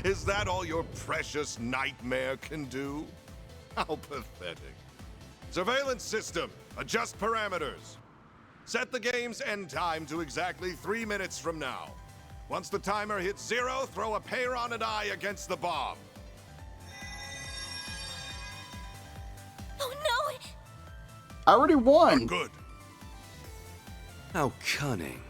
Is that all your precious nightmare can do? How pathetic. Surveillance system, adjust parameters. Set the game's end time to exactly 3 minutes from now. Once the timer hits 0, throw a pair on an eye against the bomb. Oh no! I already won! Good. How cunning.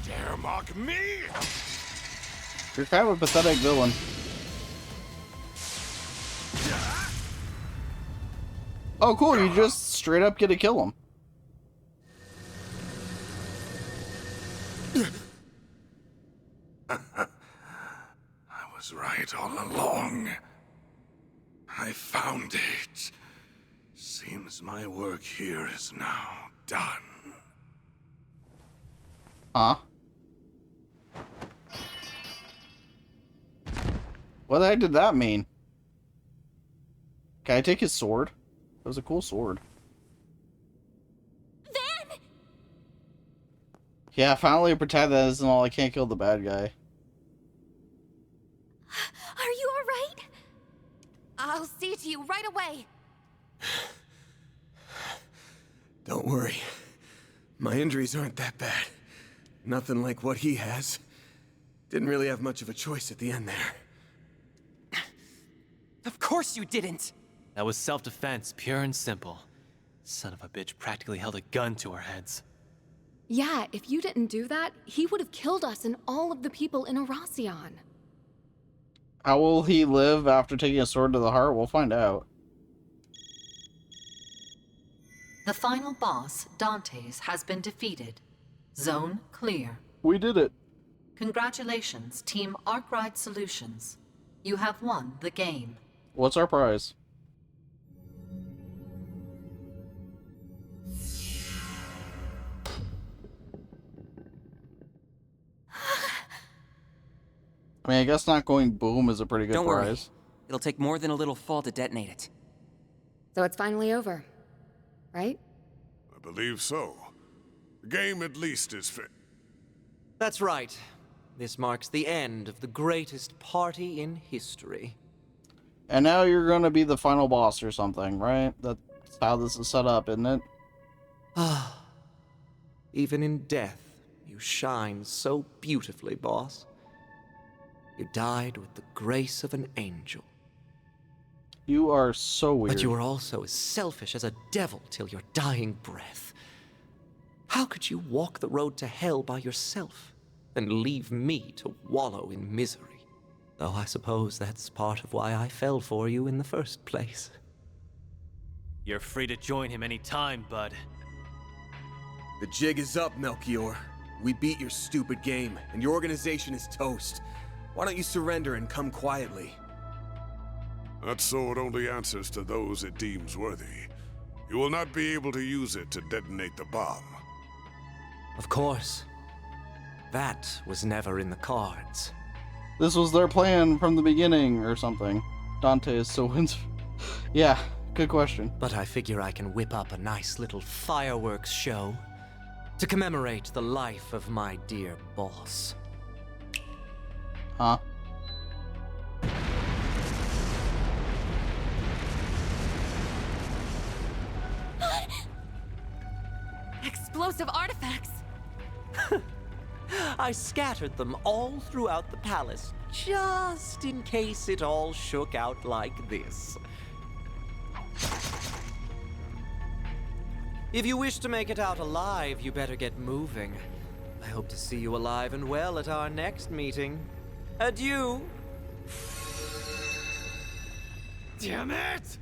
Dare mock me? You're kind of a pathetic villain. Oh cool, you just straight up get to kill him. I was right all along. I found it. Seems my work here is now done. Huh? What the heck did that mean? Can I take his sword? That was a cool sword. Van! Yeah, finally pretend that isn't all. I can't kill the bad guy. Are you alright? I'll see to you right away. Don't worry. My injuries aren't that bad. Nothing like what he has. Didn't really have much of a choice at the end there. Of course you didn't! That was self-defense, pure and simple. Son of a bitch practically held a gun to our heads. Yeah, if you didn't do that, he would have killed us and all of the people in Arasion. How will he live after taking a sword to the heart? We'll find out. The final boss, Dante's, has been defeated. Zone clear. We did it. Congratulations, Team Arkwright Solutions. You have won the game. What's our prize? I mean, I guess not going boom is a pretty good Don't prize. worry. It'll take more than a little fall to detonate it. So it's finally over, right? I believe so. The game at least is fit. That's right. This marks the end of the greatest party in history. And now you're gonna be the final boss or something, right? That's how this is set up, isn't it? Ah. Even in death, you shine so beautifully, boss. You died with the grace of an angel. You are so weird. But you were also as selfish as a devil till your dying breath. How could you walk the road to hell by yourself and leave me to wallow in misery? Though I suppose that's part of why I fell for you in the first place. You're free to join him anytime, bud. The jig is up, Melchior. We beat your stupid game, and your organization is toast. Why don't you surrender and come quietly? That sword only answers to those it deems worthy. You will not be able to use it to detonate the bomb. Of course. That was never in the cards. This was their plan from the beginning or something. Dante is so Yeah, good question. But I figure I can whip up a nice little fireworks show to commemorate the life of my dear boss. Huh? Explosive artifacts! I scattered them all throughout the palace, just in case it all shook out like this. If you wish to make it out alive, you better get moving. I hope to see you alive and well at our next meeting. Adieu! Damn it!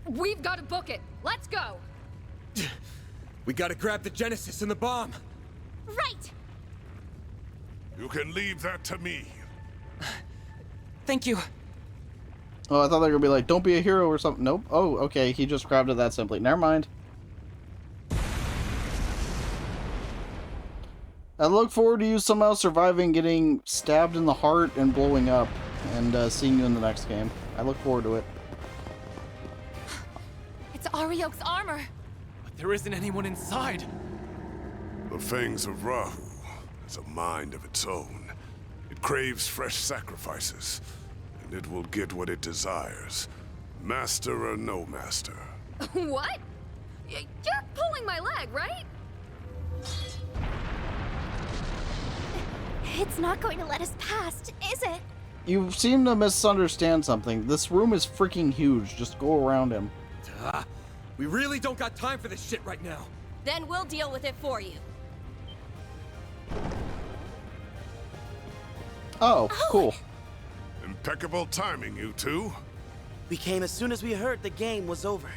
We've got to book it! Let's go! We gotta grab the Genesis and the bomb! Right! You can leave that to me. Thank you. Oh, I thought they were gonna be like, don't be a hero or something. Nope. Oh, okay, he just grabbed it that simply. Never mind. I look forward to you somehow surviving getting stabbed in the heart and blowing up, and seeing you in the next game. I look forward to it. It's Ariok's armor. But there isn't anyone inside. The Fangs of Rahu has a mind of its own. It craves fresh sacrifices, and it will get what it desires, master or no master. What? You're pulling my leg, right? It's not going to let us past, is it? You seem to misunderstand something. This room is freaking huge. Just go around him. We really don't got time for this shit right now. Then we'll deal with it for you. Oh, cool. Impeccable timing, you two. We came as soon as we heard the game was over.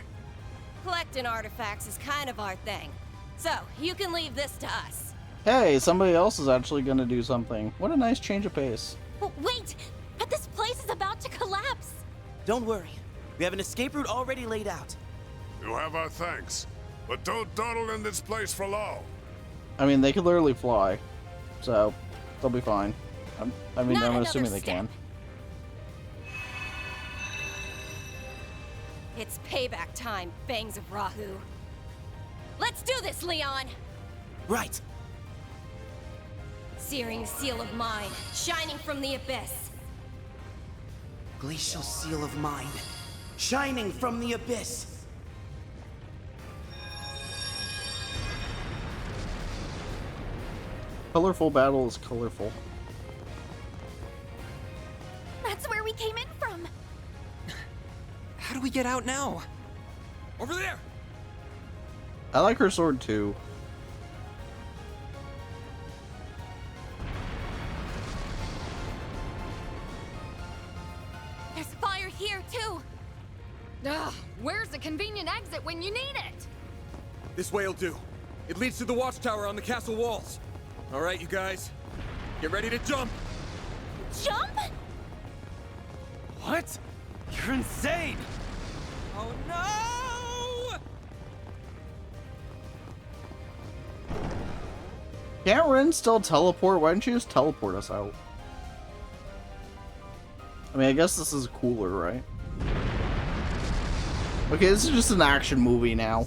Collecting artifacts is kind of our thing. So, you can leave this to us. Hey, somebody else is actually gonna do something. What a nice change of pace. Wait! But this place is about to collapse! Don't worry. We have an escape route already laid out. You have our thanks, but don't dawdle in this place for long. I mean, they could literally fly, so they'll be fine. I'm assuming they can. It's payback time, Fangs of Rahu. Let's do this, Leon! Right. Searing seal of mine, shining from the abyss. Glacial seal of mine, shining from the abyss. Colorful battle is colorful. That's where we came in from. How do we get out now? Over there! I like her sword too. There's fire here, too. Ugh, where's the convenient exit when you need it? This way'll do. It leads to the watchtower on the castle walls. All right, you guys. Get ready to jump! Jump? What? You're insane! Oh no! Can't Rin still teleport? Why didn't you just teleport us out? I mean, I guess this is cooler, right? Okay, this is just an action movie now.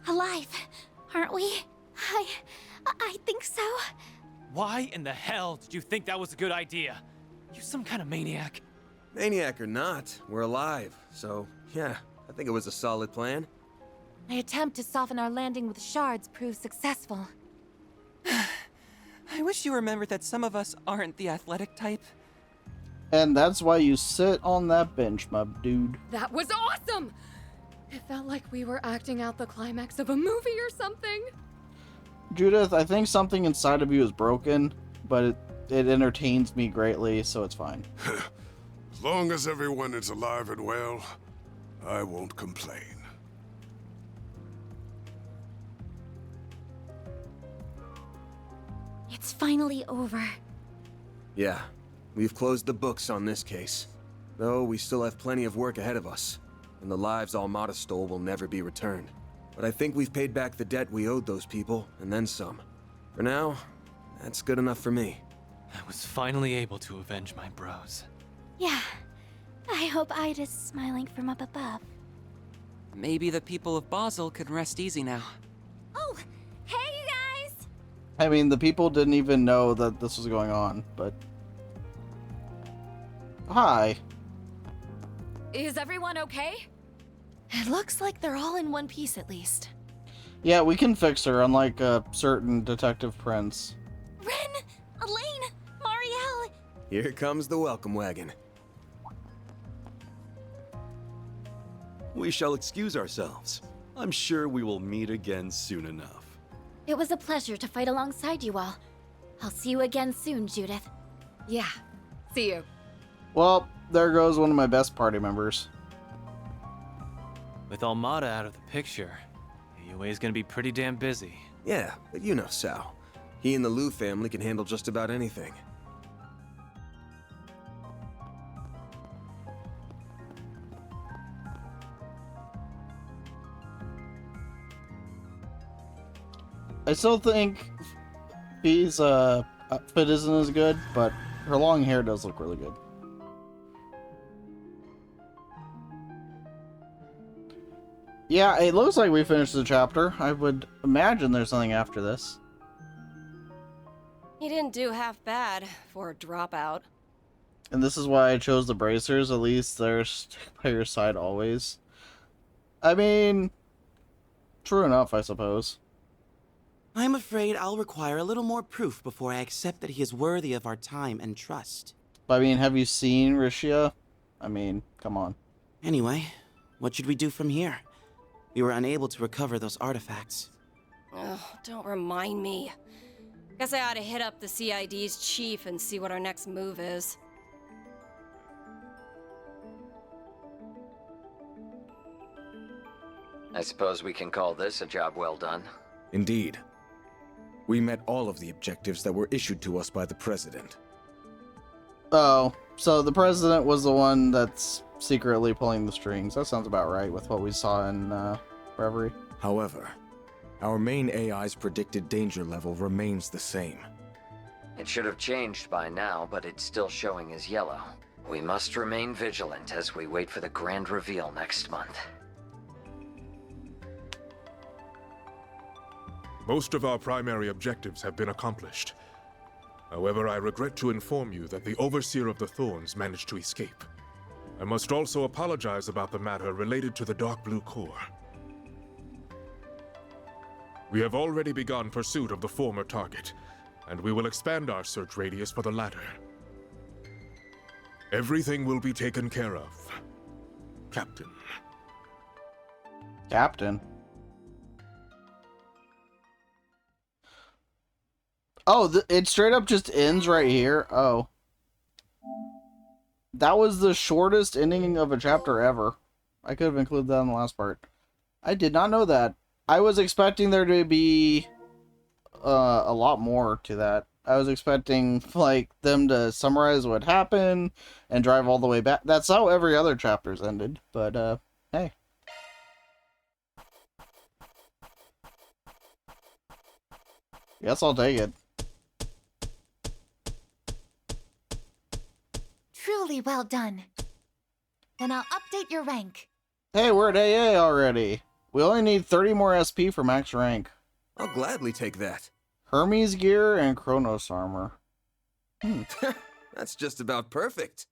Alive, aren't we? I think so. Why in the hell did you think that was a good idea? You some kind of maniac. Maniac or not, we're alive. So, yeah, I think it was a solid plan. My attempt to soften our landing with shards proved successful. I wish you remembered that some of us aren't the athletic type. And that's why you sit on that bench, my dude. That was awesome! It felt like we were acting out the climax of a movie or something. Judith, I think something inside of you is broken, but it entertains me greatly, so it's fine. As long as everyone is alive and well, I won't complain. It's finally over. Yeah, we've closed the books on this case. Though we still have plenty of work ahead of us, and the lives Almada stole will never be returned. But I think we've paid back the debt we owed those people, and then some. For now, that's good enough for me. I was finally able to avenge my bros. Yeah. I hope Ida's smiling from up above. Maybe the people of Basel can rest easy now. Oh, hey you guys! I mean, the people didn't even know that this was going on, but... Hi. Is everyone okay? It looks like they're all in one piece at least. Yeah, we can fix her, unlike a certain Detective Prince. Ren! Elaine! Marielle! Here comes the welcome wagon. We shall excuse ourselves. I'm sure we will meet again soon enough. It was a pleasure to fight alongside you all. I'll see you again soon, Judith. Yeah. See you. Well, there goes one of my best party members. With Almada out of the picture, AUA's gonna be pretty damn busy. Yeah, but you know Sal. He and the Liu family can handle just about anything. I still think Fee's outfit isn't as good, but her long hair does look really good. Yeah, it looks like we finished the chapter. I would imagine there's something after this. You didn't do half bad for a dropout. And this is why I chose the bracers. At least they're by your side always. I mean, true enough, I suppose. I'm afraid I'll require a little more proof before I accept that he is worthy of our time and trust. But I mean, have you seen Rishia? I mean, come on. Anyway, what should we do from here? We were unable to recover those artifacts. Ugh, don't remind me. Guess I ought to hit up the CID's chief and see what our next move is. I suppose we can call this a job well done. Indeed. We met all of the objectives that were issued to us by the President. Oh, so the President was the one that's secretly pulling the strings. That sounds about right with what we saw in Reverie. However, our main AI's predicted danger level remains the same. It should have changed by now, but it's still showing as yellow. We must remain vigilant as we wait for the grand reveal next month. Most of our primary objectives have been accomplished. However, I regret to inform you that the Overseer of the Thorns managed to escape. I must also apologize about the matter related to the Dark Blue Core. We have already begun pursuit of the former target, and we will expand our search radius for the latter. Everything will be taken care of, Captain. Captain? Oh, it straight up just ends right here? Oh. That was the shortest ending of a chapter ever. I could have included that in the last part. I did not know that. I was expecting there to be a lot more to that. I was expecting, like, them to summarize what happened and drive all the way back. That's how every other chapter's ended, but, hey. Guess I'll take it. Truly well done. Then I'll update your rank. Hey, we're at AA already. We only need 30 more SP for max rank. I'll gladly take that. Hermes gear and Kronos armor. That's just about perfect.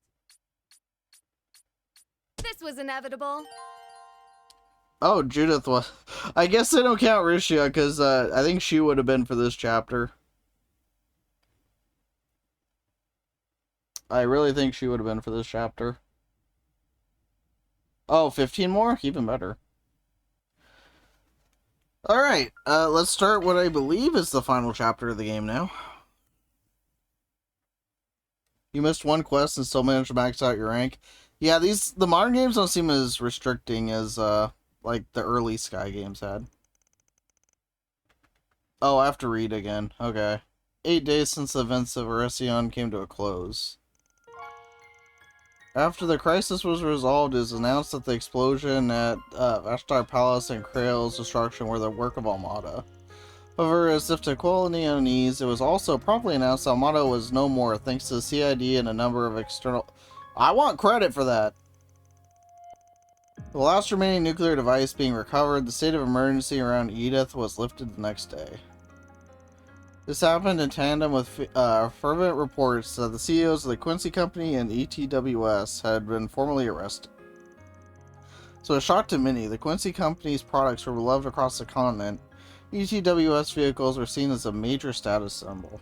This was inevitable. Oh, Judith was... I guess they don't count Rishia, because I think she would have been for this chapter. I really think she would have been for this chapter. Oh, 15 more? Even better. Alright, let's start what I believe is the final chapter of the game now. You missed one quest and still managed to max out your rank. Yeah, the modern games don't seem as restricting as, like, the early Sky games had. Oh, I have to read again. Okay. 8 days since the events of Eresion came to a close. After the crisis was resolved, it was announced that the explosion at Ashtar Palace and Krail's destruction were the work of Almada. However, as if to quell any unease, it was also promptly announced that Almada was no more, thanks to the CID and a number of external... I want credit for that! The last remaining nuclear device being recovered, the state of emergency around Edith was lifted the next day. This happened in tandem with fervent reports that the CEOs of the Quincy Company and ETWS had been formally arrested. So a shock to many, the Quincy Company's products were beloved across the continent. ETWS vehicles were seen as a major status symbol.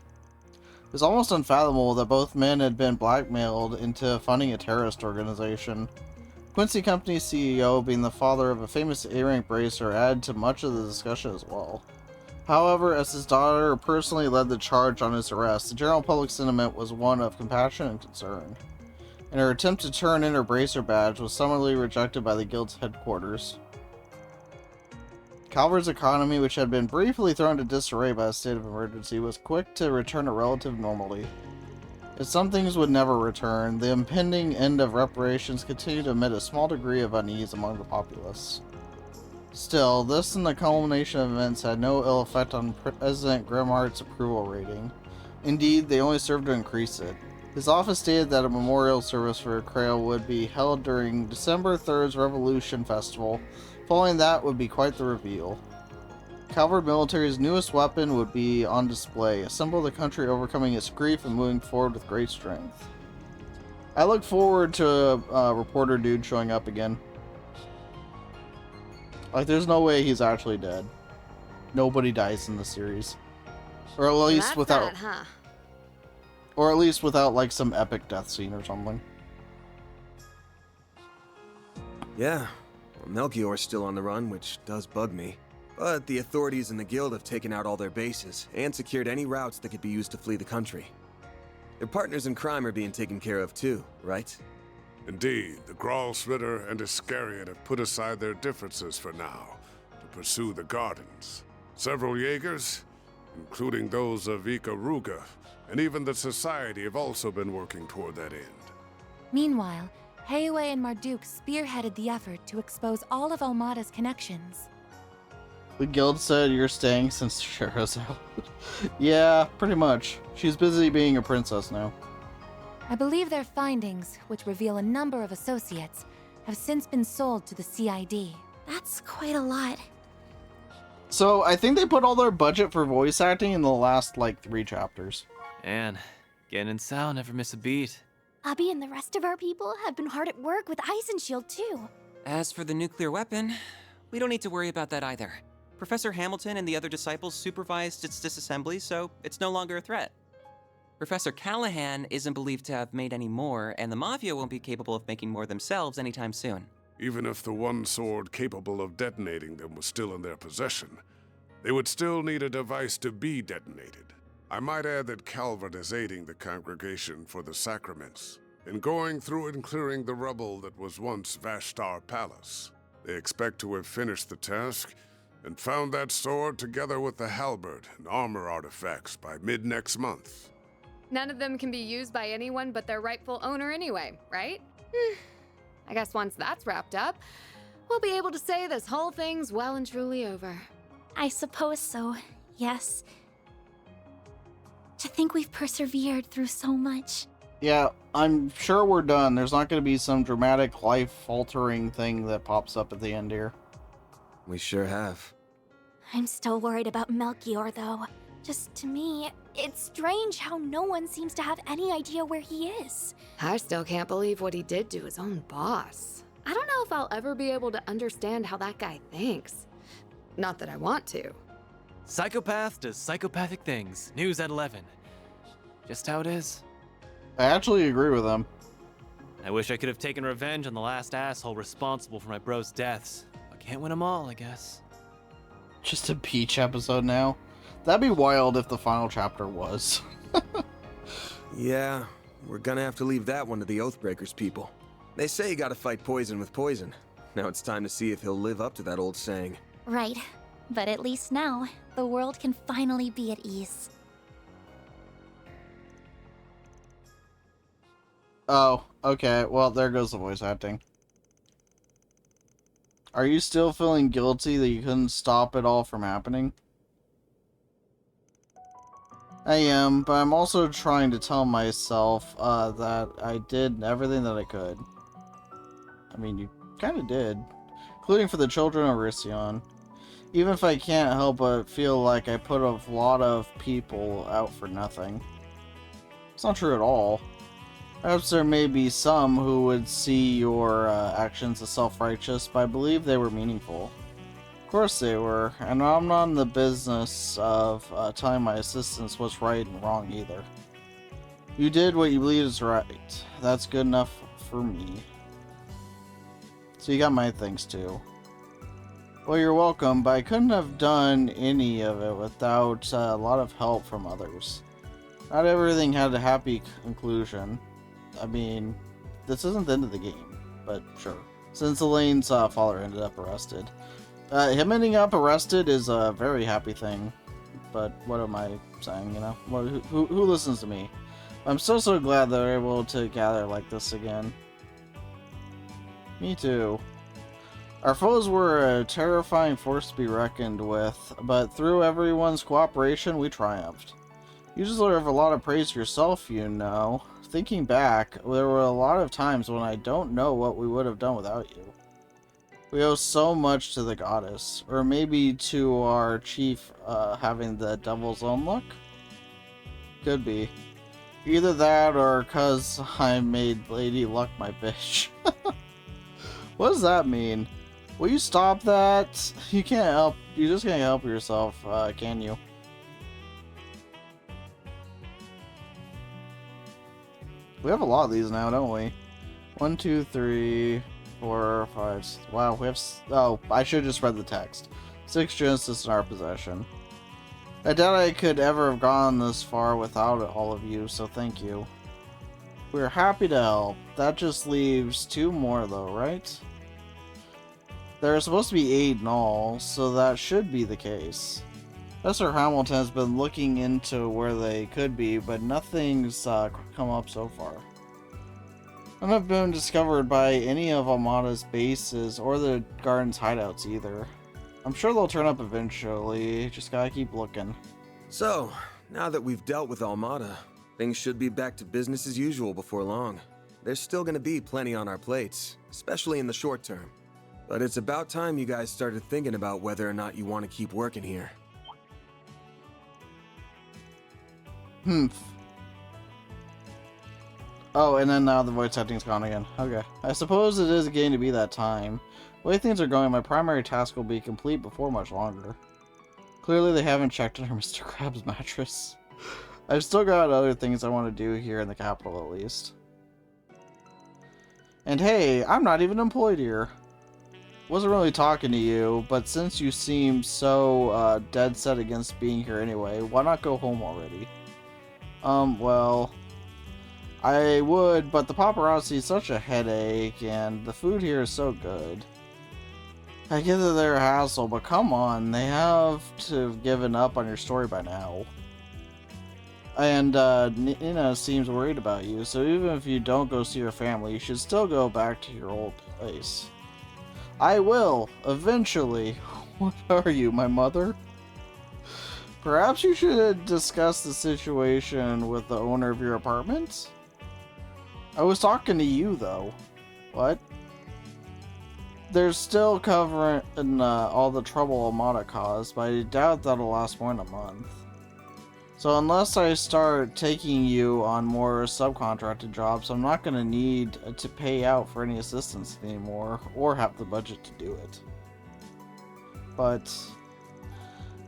It's almost unfathomable that both men had been blackmailed into funding a terrorist organization. Quincy Company's CEO, being the father of a famous A-rank bracer, added to much of the discussion as well. However, as his daughter personally led the charge on his arrest, the general public sentiment was one of compassion and concern. And her attempt to turn in her bracer badge was summarily rejected by the guild's headquarters. Calver's economy, which had been briefly thrown into disarray by a state of emergency, was quick to return to relative normality. If some things would never return, the impending end of reparations continued to emit a small degree of unease among the populace. Still, this and the culmination of events had no ill effect on President Grimhart's approval rating. Indeed, they only served to increase it. His office stated that a memorial service for Krail would be held during December 3rd's Revolution Festival. Following that would be quite the reveal. Calvard Military's newest weapon would be on display, a symbol of the country overcoming its grief and moving forward with great strength. I look forward to a reporter dude showing up again. Like, there's no way he's actually dead. Nobody dies in the series. Or at least without... Or at least without, like, some epic death scene or something. Yeah, well, Melchior's still on the run, which does bug me. But the authorities and the guild have taken out all their bases, and secured any routes that could be used to flee the country. Their partners in crime are being taken care of too, right? Indeed, the Gralsritter and Iscariot have put aside their differences for now, to pursue the Gardens. Several Jaegers, including those of Ikaruga, and even the Society have also been working toward that end. Meanwhile, Heiwei and Marduk spearheaded the effort to expose all of Almada's connections. The guild said you're staying since Shira's out. Yeah, pretty much. She's busy being a princess now. I believe their findings, which reveal a number of associates, have since been sold to the CID. That's quite a lot. So, I think they put all their budget for voice acting in the last, like, 3 chapters. Man, Gen and Sal never miss a beat. Abby and the rest of our people have been hard at work with Ice and Shield, too. As for the nuclear weapon, we don't need to worry about that either. Professor Hamilton and the other disciples supervised its disassembly, so it's no longer a threat. Professor Callahan isn't believed to have made any more, and the Mafia won't be capable of making more themselves anytime soon. Even if the one sword capable of detonating them was still in their possession, they would still need a device to be detonated. I might add that Calvert is aiding the congregation for the sacraments, in going through and clearing the rubble that was once Vashtar Palace. They expect to have finished the task and found that sword together with the halberd and armor artifacts by mid-next month. None of them can be used by anyone but their rightful owner anyway, right? I guess once that's wrapped up, we'll be able to say this whole thing's well and truly over. I suppose so, yes. To think we've persevered through so much. Yeah, I'm sure we're done. There's not going to be some dramatic, life-altering thing that pops up at the end here. We sure have. I'm still worried about Melchior, though. Just to me, it's strange how no one seems to have any idea where he is. I still can't believe what he did to his own boss. I don't know if I'll ever be able to understand how that guy thinks. Not that I want to. Psychopath does psychopathic things. News at 11. Just how it is. I actually agree with him. I wish I could have taken revenge on the last asshole responsible for my bro's deaths. I can't win them all, I guess. Just a Peach episode now. That'd be wild if the final chapter was. Yeah, we're gonna have to leave that one to the Oathbreakers people. They say you gotta fight poison with poison. Now it's time to see if he'll live up to that old saying. Right. But at least now, the world can finally be at ease. Oh, okay. Well, there goes the voice acting. Are you still feeling guilty that you couldn't stop it all from happening? I am, but I'm also trying to tell myself that I did everything that I could. I mean, you kind of did. Including for the children of Rission. Even if I can't help but feel like I put a lot of people out for nothing. It's not true at all. Perhaps there may be some who would see your actions as self-righteous, but I believe they were meaningful. Of course they were, and I'm not in the business of telling my assistants what's right and wrong either. You did what you believe is right. That's good enough for me. So you got my thanks too. Well, you're welcome, but I couldn't have done any of it without a lot of help from others. Not everything had a happy conclusion. I mean, this isn't the end of the game, but sure. Since Elaine's father ended up arrested. Him ending up arrested is a very happy thing, but what am I saying, you know? Who listens to me? I'm so glad that we're able to gather like this again. Me too. Our foes were a terrifying force to be reckoned with, but through everyone's cooperation, we triumphed. You deserve a lot of praise for yourself, you know. Thinking back, there were a lot of times when I don't know what we would have done without you. We owe so much to the goddess, or maybe to our chief having the devil's own luck? Could be. Either that, or cause I made Lady Luck my bitch. What does that mean? Will you stop that? You can't help, you just can't help yourself, can you? We have a lot of these now, don't we? 1, 2, 3, 4, 5. Wow, we have. Oh, I should have just read the text. 6 Genesis in our possession. I doubt I could ever have gone this far without all of you, so thank you. We're happy to help. That just leaves 2 more, though, right? There are supposed to be 8 in all, so that should be the case. Professor Hamilton has been looking into where they could be, but nothing's come up so far. None have been discovered by any of Almada's bases or the Garden's hideouts either. I'm sure they'll turn up eventually, just gotta keep looking. So, now that we've dealt with Almada, things should be back to business as usual before long. There's still gonna be plenty on our plates, especially in the short term. But it's about time you guys started thinking about whether or not you want to keep working here. Oh, and then now the voice acting's gone again. Okay. I suppose it is getting to be that time. The way things are going, my primary task will be complete before much longer. Clearly they haven't checked under Mr. Krabs' mattress. I've still got other things I want to do here in the capital at least. And hey, I'm not even employed here. Wasn't really talking to you, but since you seem so dead set against being here anyway, why not go home already? Well, I would, but the paparazzi is such a headache, and the food here is so good. I get that they're a hassle, but come on, they have to have given up on your story by now. And, Nina seems worried about you, so even if you don't go see your family, you should still go back to your old place. I will, eventually. What are you, my mother? Perhaps you should discuss the situation with the owner of your apartment? I was talking to you, though. What? They're still covering all the trouble Almada caused, but I doubt that'll last more than a month. So unless I start taking you on more subcontracted jobs, I'm not going to need to pay out for any assistance anymore, or have the budget to do it. But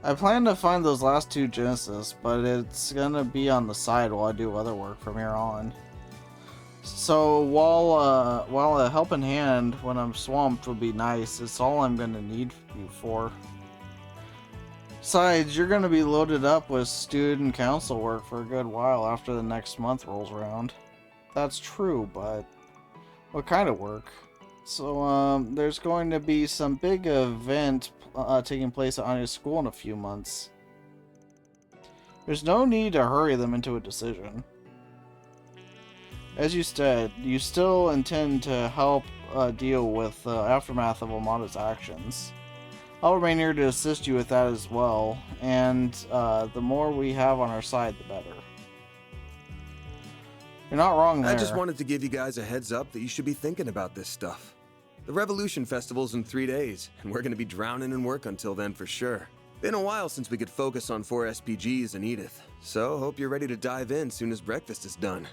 I plan to find those last 2 Genesis, but it's going to be on the side while I do other work from here on. So while a helping hand when I'm swamped would be nice, it's all I'm going to need you for. Besides, you're going to be loaded up with student council work for a good while after the next month rolls around. That's true, but what kind of work? So, there's going to be some big event taking place at Anya's school in a few months. There's no need to hurry them into a decision. As you said, you still intend to help deal with the aftermath of Almada's actions. I'll remain here to assist you with that as well, and the more we have on our side, the better. You're not wrong there. I just wanted to give you guys a heads up that you should be thinking about this stuff. The Revolution Festival's in 3 days, and we're gonna be drowning in work until then for sure. Been a while since we could focus on 4 SPGs and Edith, so hope you're ready to dive in soon as breakfast is done.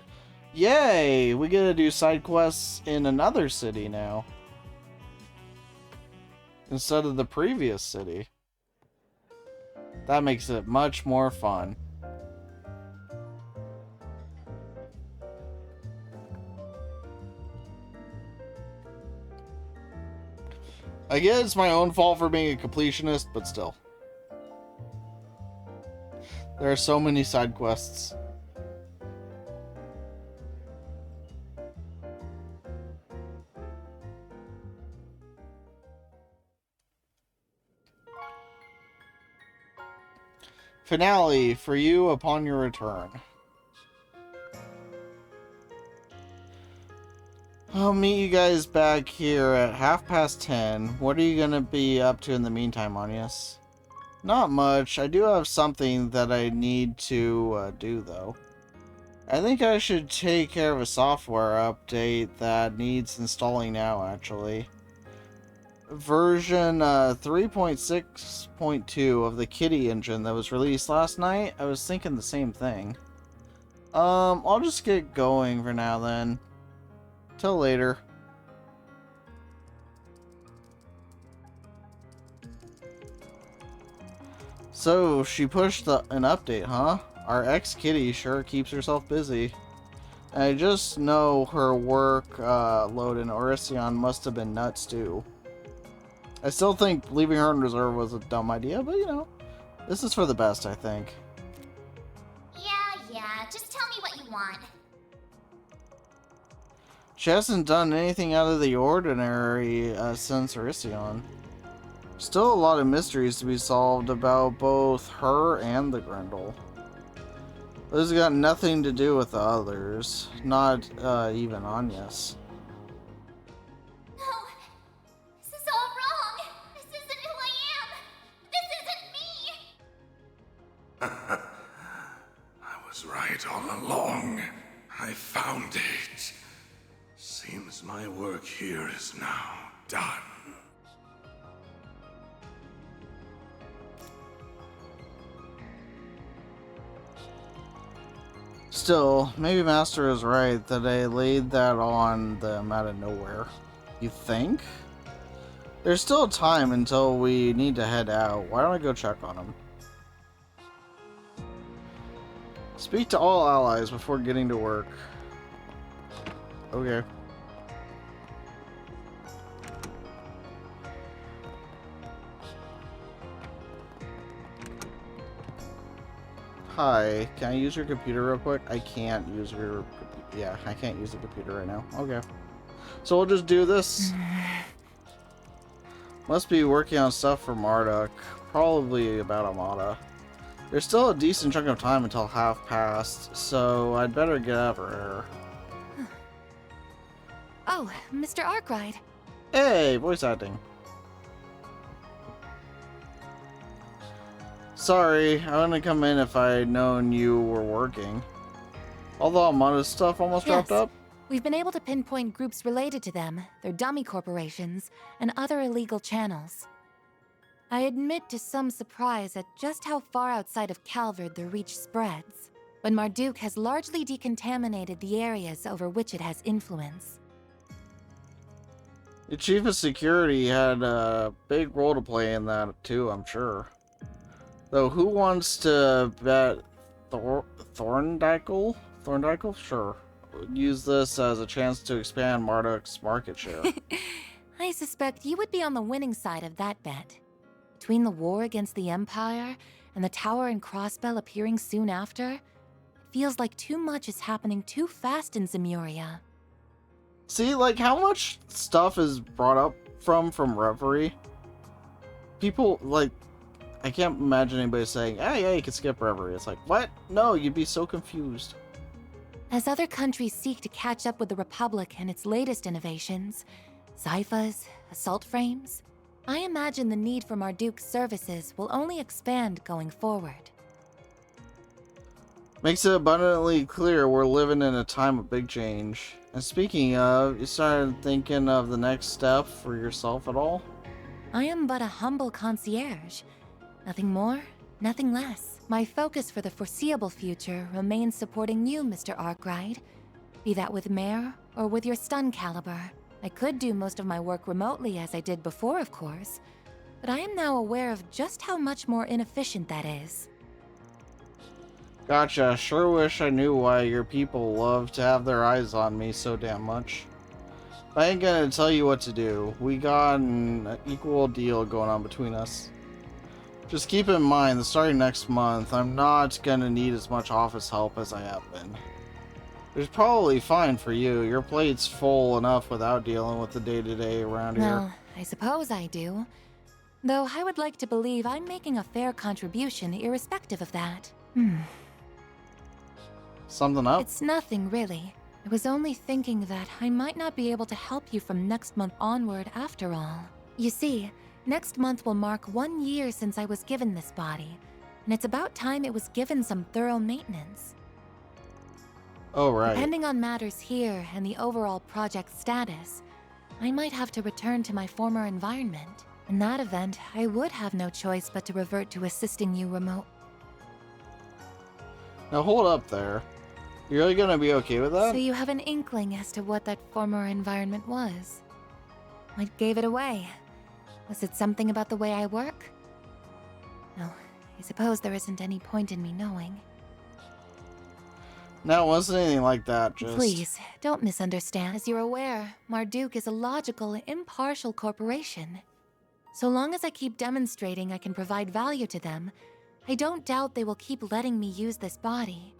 Yay! We get to do side quests in another city now, instead of the previous city. That makes it much more fun. I guess it's my own fault for being a completionist, but still. There are so many side quests. Finale for you upon your return. I'll meet you guys back here at 10:30. What are you gonna be up to in the meantime, Anias? Not much. I do have something that I need to do, though. I think I should take care of a software update that needs installing now, actually. Version 3.6.2 of the Kitty engine that was released last night. I was thinking the same thing. I'll just get going for now then. Till later. So, she pushed an update, huh? Our ex-Kitty sure keeps herself busy. I just know her work load in Orison must have been nuts too. I still think leaving her in reserve was a dumb idea, but you know, this is for the best, I think. Yeah, just tell me what you want. She hasn't done anything out of the ordinary since Orison. Still a lot of mysteries to be solved about both her and the Grendel. This has got nothing to do with the others, not even Anias. No, this is all wrong. This isn't who I am. This isn't me. I was right all along. I found it. Seems my work here is now done. Still, maybe Master is right that I laid that on them out of nowhere. You think? There's still time until we need to head out. Why don't I go check on them? Speak to all allies before getting to work. Okay. Hi, can I use your computer real quick? I can't use your... Yeah, I can't use the computer right now. Okay. So we'll just do this. Must be working on stuff for Marduk. Probably about Amada. There's still a decent chunk of time until 1/2 so I'd better get out of her hair. Oh, Mr. Arkwright. Hey, voice acting. Sorry, I wouldn't have come in if I had known you were working. Although Amada's stuff almost wrapped up. We've been able to pinpoint groups related to them, their dummy corporations, and other illegal channels. I admit to some surprise at just how far outside of Calvard their reach spreads, but Marduk has largely decontaminated the areas over which it has influence. The Chief of Security had a big role to play in that too, I'm sure. Though who wants to bet Thorndike? Thorndike? Sure. Use this as a chance to expand Marduk's market share. I suspect you would be on the winning side of that bet. Between the war against the Empire and the Tower and Crossbell appearing soon after, it feels like too much is happening too fast in Zemuria. See, like, how much stuff is brought up from Reverie? People, like, I can't imagine anybody saying, hey, yeah, you can skip Reverie. It's like, what? No, you'd be so confused. As other countries seek to catch up with the Republic and its latest innovations, Zyphas, assault frames, I imagine the need for Marduk's services will only expand going forward. Makes it abundantly clear we're living in a time of big change. And speaking of, you started thinking of the next step for yourself at all? I am but a humble concierge. Nothing more, nothing less. My focus for the foreseeable future remains supporting you, Mr. Arkwright. Be that with Mare or with your stun caliber. I could do most of my work remotely as I did before, of course, but I am now aware of just how much more inefficient that is. Gotcha. Sure wish I knew why your people love to have their eyes on me so damn much. I ain't gonna tell you what to do. We got an equal deal going on between us. Just keep in mind that starting next month, I'm not gonna need as much office help as I have been. It's probably fine for you. Your plate's full enough without dealing with the day-to-day around here. Well, I suppose I do. Though I would like to believe I'm making a fair contribution irrespective of that. Something up? It's nothing, really. I was only thinking that I might not be able to help you from next month onward after all. You see, next month will mark 1 year since I was given this body, and it's about time it was given some thorough maintenance. Oh, right. Depending on matters here and the overall project status, I might have to return to my former environment. In that event, I would have no choice but to revert to assisting you remote. Now hold up there. You really gonna be okay with that? So you have an inkling as to what that former environment was? What gave it away? Was it something about the way I work? No, I suppose there isn't any point in me knowing. No, it wasn't anything like that, just... Please, don't misunderstand. As you're aware, Marduk is a logical, impartial corporation. So long as I keep demonstrating I can provide value to them, I don't doubt they will keep letting me use this body.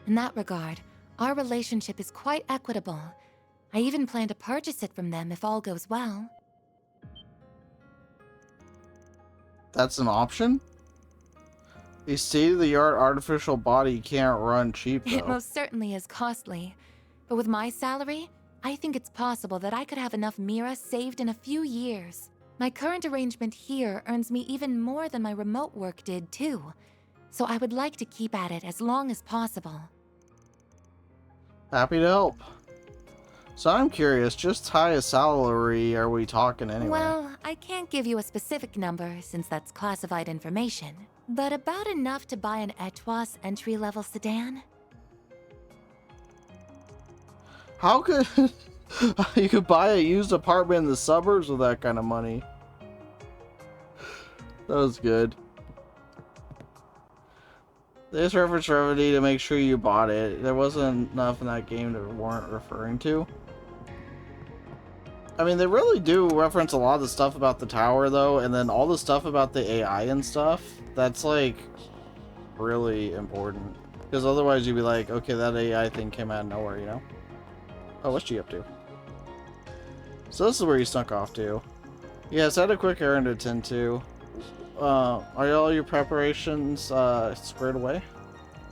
In that regard, our relationship is quite equitable. I even plan to purchase it from them if all goes well. That's an option? A state-of-the-art artificial body can't run cheap, though. It most certainly is costly. But with my salary, I think it's possible that I could have enough Mira saved in a few years. My current arrangement here earns me even more than my remote work did, too. So I would like to keep at it as long as possible. Happy to help. So I'm curious, just high a salary are we talking anyway? Well, I can't give you a specific number since that's classified information. But about enough to buy an Etwas entry-level sedan? How could... you could buy a used apartment in the suburbs with that kind of money. That was good. This reference remedy to make sure you bought it. There wasn't enough in that game to warrant referring to. I mean, they really do reference a lot of the stuff about the tower, though, and then all the stuff about the AI and stuff. That's, like, really important. Because otherwise you'd be like, okay, that AI thing came out of nowhere, you know? Oh, what's she up to? So this is where you snuck off to. Yes, I had a quick errand to attend to. Are all your preparations squared away?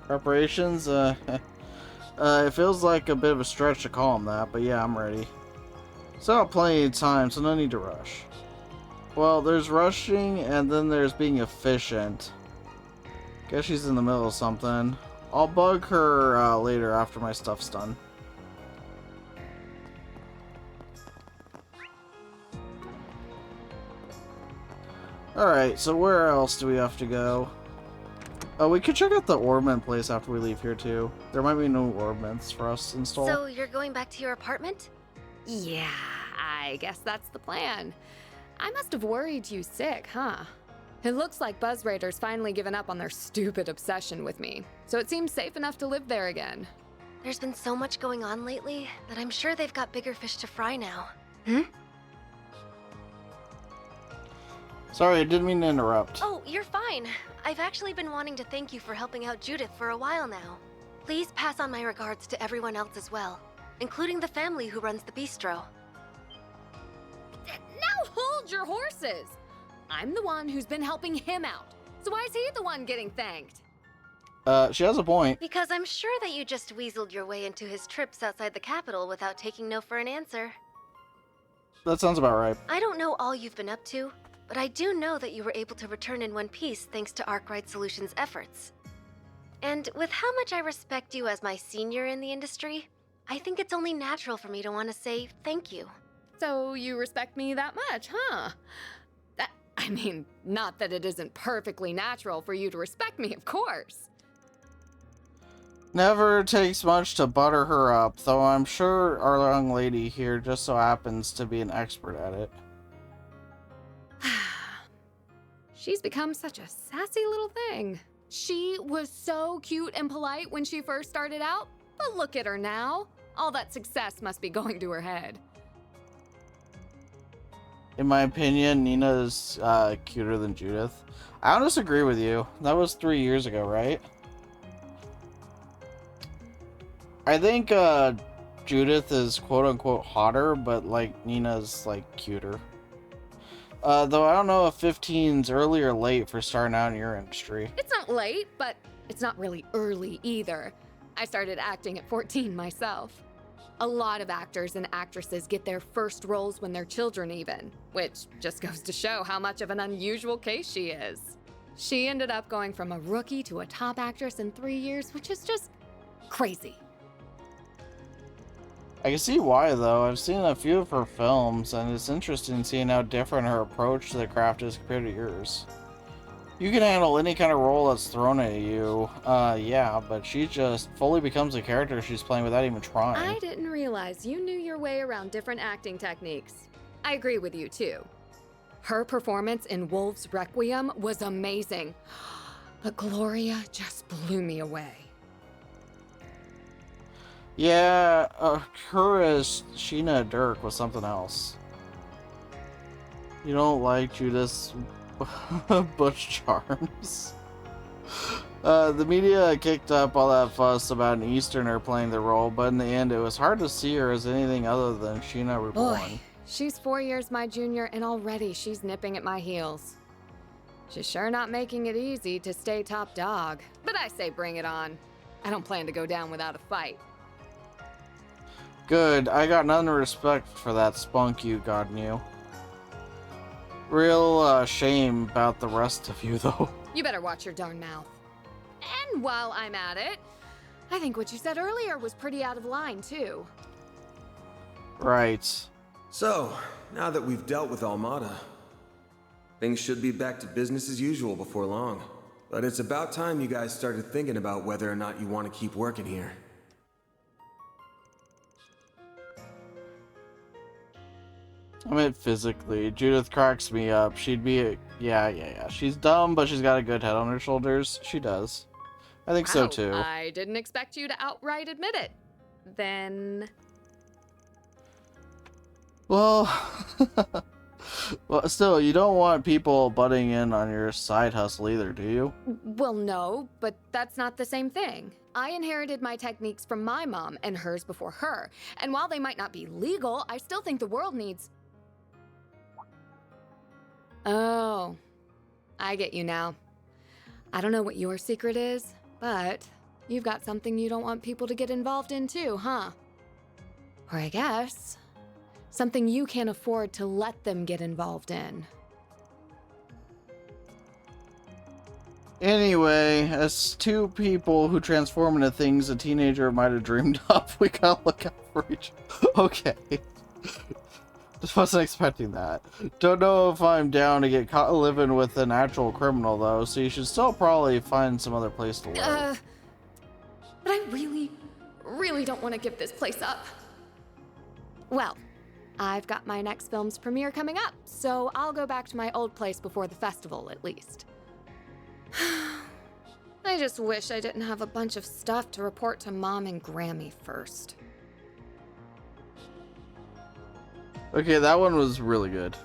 Preparations? It feels like a bit of a stretch to call them that, but yeah, I'm ready. Still have plenty of time, so no need to rush. Well, there's rushing, and then there's being efficient. Guess she's in the middle of something. I'll bug her later after my stuff's done. Alright, so where else do we have to go? Oh, we could check out the Orbment place after we leave here, too. There might be no Orbments for us to install. So you're going back to your apartment? Yeah, I guess that's the plan. I must have worried you sick, huh? It looks like Buzz Raiders finally given up on their stupid obsession with me, so it seems safe enough to live there again. There's been so much going on lately that I'm sure they've got bigger fish to fry now. Sorry, I didn't mean to interrupt. Oh, you're fine. I've actually been wanting to thank you for helping out Judith for a while now. Please pass on my regards to everyone else as well, including the family who runs the bistro. Now hold your horses! I'm the one who's been helping him out, so why is he the one getting thanked? She has a point. Because I'm sure that you just weaseled your way into his trips outside the capital without taking no for an answer. That sounds about right. I don't know all you've been up to, but I do know that you were able to return in one piece thanks to Arkwright Solutions' efforts. And with how much I respect you as my senior in the industry, I think it's only natural for me to want to say thank you. So you respect me that much, huh? I mean, not that it isn't perfectly natural for you to respect me, of course. Never takes much to butter her up, though I'm sure our young lady here just so happens to be an expert at it. She's become such a sassy little thing. She was so cute and polite when she first started out, but look at her now. All that success must be going to her head. In my opinion, Nina is cuter than Judith. I don't disagree with you. That was 3 years ago, right? I think Judith is quote-unquote hotter, but like Nina's like cuter. Though I don't know if 15's early or late for starting out in your industry. It's not late, but it's not really early either. I started acting at 14 myself. A lot of actors and actresses get their first roles when they're children even, which just goes to show how much of an unusual case she is. She ended up going from a rookie to a top actress in 3 years, which is just crazy. I can see why, though. I've seen a few of her films, and it's interesting seeing how different her approach to the craft is compared to yours. You can handle any kind of role that's thrown at you, yeah, but she just fully becomes a character she's playing without even trying. I didn't realize you knew your way around different acting techniques. I agree with you, too. Her performance in Wolf's Requiem was amazing, but Gloria just blew me away. Yeah, her as Sheena Dirk was something else. You don't like Judas Bush Charms? The media kicked up all that fuss about an Easterner playing the role, but in the end it was hard to see her as anything other than Sheena Reborn. Boy, she's 4 years my junior and already she's nipping at my heels. She's sure not making it easy to stay top dog, but I say bring it on. I don't plan to go down without a fight. Good, I got none of respect for that spunk you got in you. Real shame about the rest of you, though. You better watch your darn mouth. And while I'm at it, I think what you said earlier was pretty out of line, too. Right. So, now that we've dealt with Almada, things should be back to business as usual before long. But it's about time you guys started thinking about whether or not you want to keep working here. I meant physically. Judith cracks me up. She'd be yeah. She's dumb, but she's got a good head on her shoulders. She does. I think so, too. I didn't expect you to outright admit it. Then... Well... well, still, you don't want people butting in on your side hustle either, do you? Well, no, but that's not the same thing. I inherited my techniques from my mom and hers before her. And while they might not be legal, I still think the world needs... Oh, I get you now. I don't know what your secret is, but you've got something you don't want people to get involved in too, huh? Or I guess, something you can't afford to let them get involved in. Anyway, as two people who transform into things a teenager might have dreamed up, we gotta look out for each other. Okay. Just wasn't expecting that. Don't know if I'm down to get caught living with an actual criminal, though, so you should still probably find some other place to live. But I really don't want to give this place up. Well, I've got my next film's premiere coming up, so I'll go back to my old place before the festival, at least. I just wish I didn't have a bunch of stuff to report to Mom and Grammy first. Okay, that one was really good.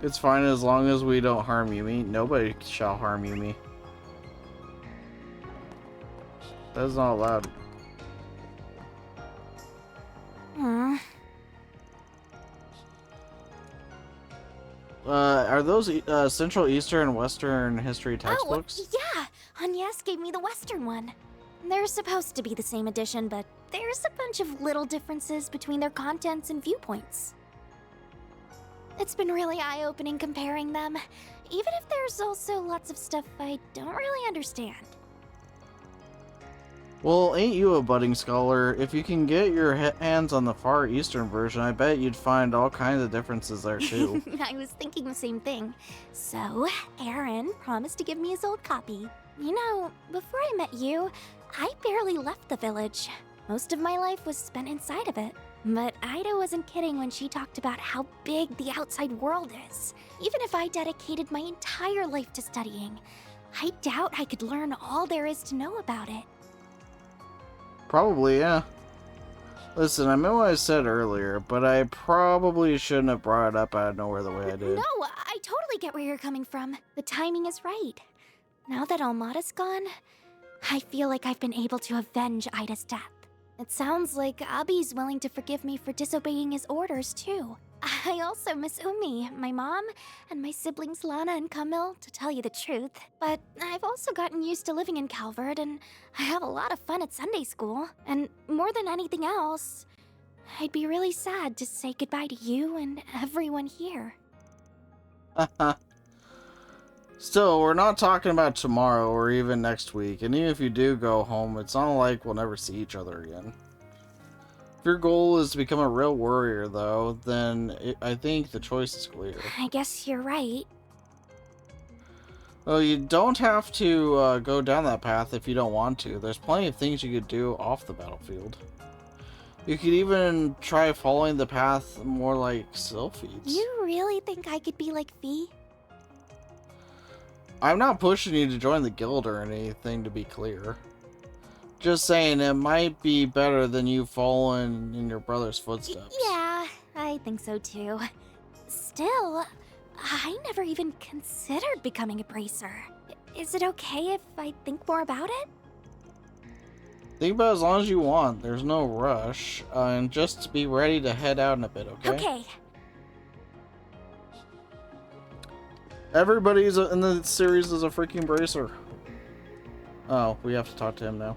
It's fine as long as we don't harm Yumi. Nobody shall harm Yumi. That is not allowed. Are those Central, Eastern, and Western history textbooks? Oh, yeah! Agnes gave me the Western one. They're supposed to be the same edition, but there's a bunch of little differences between their contents and viewpoints. It's been really eye-opening comparing them, even if there's also lots of stuff I don't really understand. Well, ain't you a budding scholar? If you can get your hands on the Far Eastern version, I bet you'd find all kinds of differences there, too. I was thinking the same thing. So, Aaron promised to give me his old copy. You know, before I met you, I barely left the village. Most of my life was spent inside of it. But Ida wasn't kidding when she talked about how big the outside world is. Even if I dedicated my entire life to studying, I doubt I could learn all there is to know about it. Probably, yeah. Listen, I meant what I said earlier, but I probably shouldn't have brought it up out of nowhere the way I did. No, I totally get where you're coming from. The timing is right. Now that Almada's gone, I feel like I've been able to avenge Ida's death. It sounds like Abby's willing to forgive me for disobeying his orders, too. I also miss Umi, my mom, and my siblings Lana and Camille, to tell you the truth. But I've also gotten used to living in Calvert, and I have a lot of fun at Sunday school. And more than anything else, I'd be really sad to say goodbye to you and everyone here. Still, we're not talking about tomorrow or even next week, and even if you do go home, it's not like we'll never see each other again. If your goal is to become a real warrior, though, then I think the choice is clear. I guess you're right. Well, you don't have to go down that path if you don't want to. There's plenty of things you could do off the battlefield. You could even try following the path more like Sylphie's. You really think I could be like Fee? I'm not pushing you to join the guild or anything, to be clear. Just saying it might be better than you following in your brother's footsteps. Yeah, I think so too. Still, I never even considered becoming a bracer. Is it okay if I think more about it? Think about it as long as you want. There's no rush. And just be ready to head out in a bit, okay? Okay. Everybody's in the series is a freaking bracer. Oh, we have to talk to him now.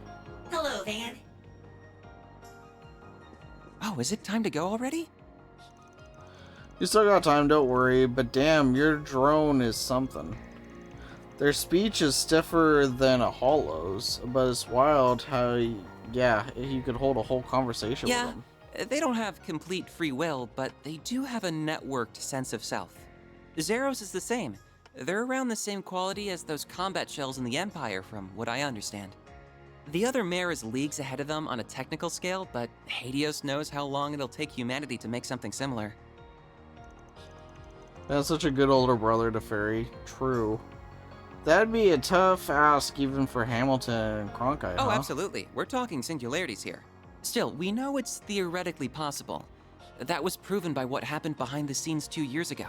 Hello, Van. Oh, is it time to go already? You still got time, don't worry, but damn, your drone is something. Their speech is stiffer than a Hollow's, but it's wild how, yeah, you could hold a whole conversation with them. They don't have complete free will, but they do have a networked sense of self. Zeros is the same. They're around the same quality as those combat shells in the Empire, from what I understand. The other mare is leagues ahead of them on a technical scale, but Hadios knows how long it'll take humanity to make something similar. That's such a good older brother to Fairy. True. That'd be a tough ask even for Hamilton and Cronkite, Oh, huh? absolutely. We're talking singularities here. Still, we know it's theoretically possible. That was proven by what happened behind the scenes 2 years ago.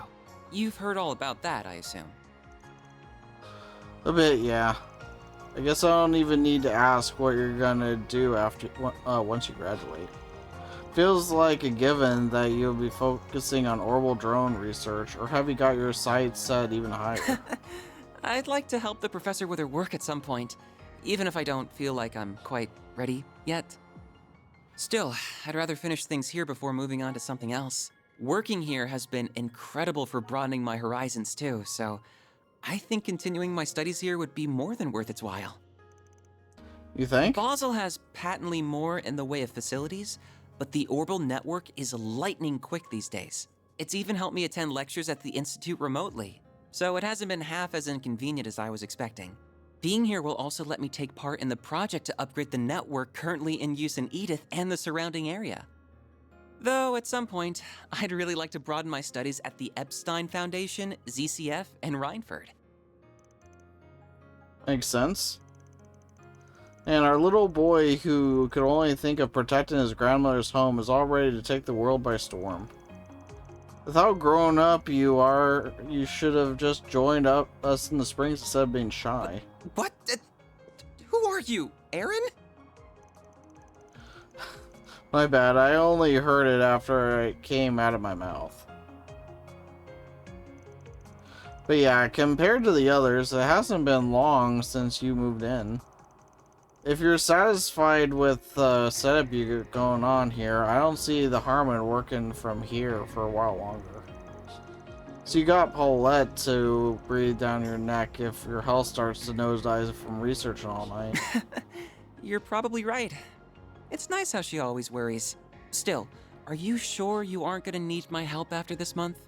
You've heard all about that, I assume. A bit, yeah. I guess I don't even need to ask what you're gonna do after once you graduate. Feels like a given that you'll be focusing on orbital drone research, or have you got your sights set even higher? I'd like to help the professor with her work at some point, even if I don't feel like I'm quite ready yet. Still, I'd rather finish things here before moving on to something else. Working here has been incredible for broadening my horizons too, so I think continuing my studies here would be more than worth its while. You think? Basel has patently more in the way of facilities, but the orbital network is lightning quick these days. It's even helped me attend lectures at the Institute remotely, so it hasn't been half as inconvenient as I was expecting. Being here will also let me take part in the project to upgrade the network currently in use in Edith and the surrounding area. Though, at some point, I'd really like to broaden my studies at the Epstein Foundation, ZCF, and Rhineford. Makes sense. And our little boy who could only think of protecting his grandmother's home is all ready to take the world by storm. With how grown up you are, you should have just joined us in the Springs instead of being shy. What? Who are you, Aaron? My bad, I only heard it after it came out of my mouth. But yeah, compared to the others, it hasn't been long since you moved in. If you're satisfied with the setup you got going on here, I don't see the harm in working from here for a while longer. So you got Paulette to breathe down your neck if your health starts to nosedive from researching all night. You're probably right. It's nice how she always worries. Still, are you sure you aren't gonna need my help after this month?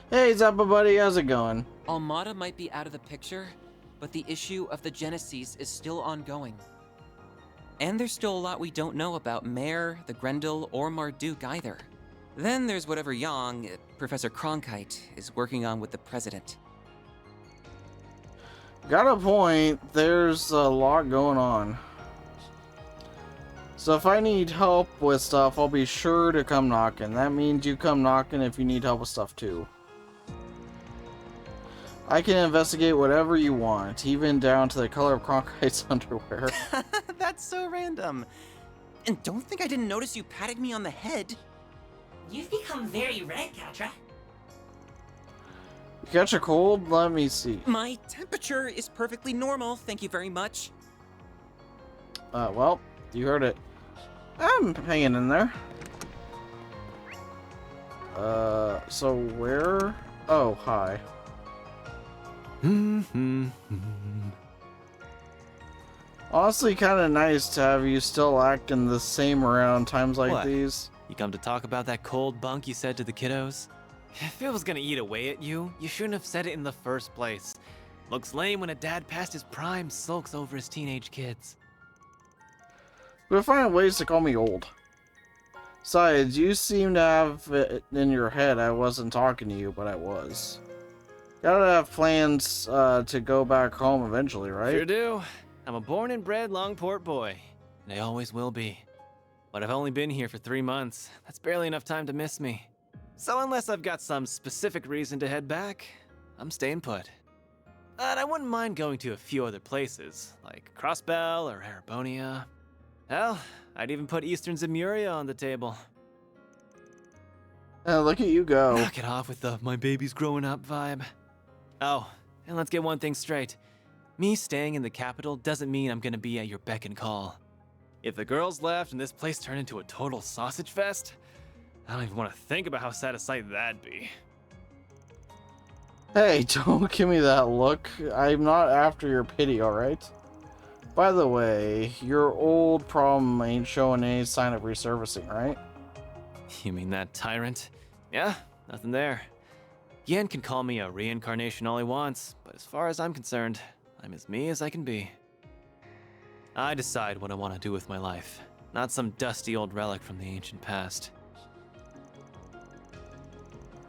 Hey, Zappa buddy, how's it going? Almada might be out of the picture, but the issue of the Genesis is still ongoing. And there's still a lot we don't know about Mare, the Grendel, or Marduk either. Then there's whatever Yang, Professor Cronkite, is working on with the President. Got a point, there's a lot going on. So if I need help with stuff, I'll be sure to come knocking. That means you come knocking if you need help with stuff too. I can investigate whatever you want, even down to the color of Cronkite's underwear. That's so random. And don't think I didn't notice you patting me on the head. You've become very red, Katra. You catch a cold? Let me see. My temperature is perfectly normal, thank you very much. Well, you heard it. I'm hanging in there. So where? Oh, hi. Honestly, kind of nice to have you still acting the same around times like What? these. You come to talk about that cold bunk you said to the kiddos? If it was gonna eat away at you, you shouldn't have said it in the first place. Looks lame when a dad past his prime sulks over his teenage kids. We're finding ways to call me old. Besides, you seem to have it in your head I wasn't talking to you, but I was. Gotta have plans to go back home eventually, right? Sure do. I'm a born and bred Longport boy, and I always will be. But I've only been here for 3 months. That's barely enough time to miss me. So unless I've got some specific reason to head back, I'm staying put. And I wouldn't mind going to a few other places, like Crossbell or Arabonia. Hell, I'd even put Eastern Zemuria on the table. Look at you go. Knock it off with the my baby's growing up vibe. Oh, and let's get one thing straight. Me staying in the capital doesn't mean I'm gonna be at your beck and call. If the girls left and this place turned into a total sausage fest, I don't even want to think about how sad a sight that'd be. Hey, don't give me that look. I'm not after your pity, alright? By the way, your old problem ain't showing any sign of resurfacing, right? You mean that tyrant? Yeah, nothing there. Yen can call me a reincarnation all he wants, but as far as I'm concerned, I'm as me as I can be. I decide what I want to do with my life, not some dusty old relic from the ancient past.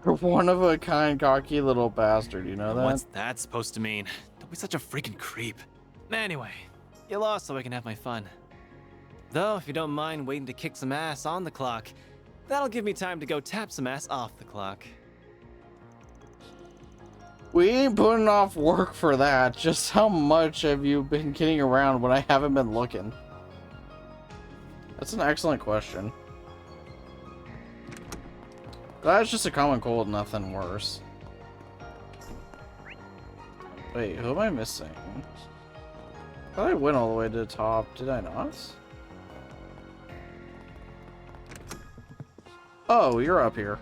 You're one of a kind, cocky little bastard, you know that? What's that supposed to mean? Don't be such a freaking creep. Anyway, get lost so I can have my fun. Though, if you don't mind waiting to kick some ass on the clock, that'll give me time to go tap some ass off the clock. We ain't putting off work for that. Just how much have you been kidding around when I haven't been looking? That's an excellent question. That's just a common cold, nothing worse. Wait, who am I missing? I thought I went all the way to the top, did I not? Oh, you're up here.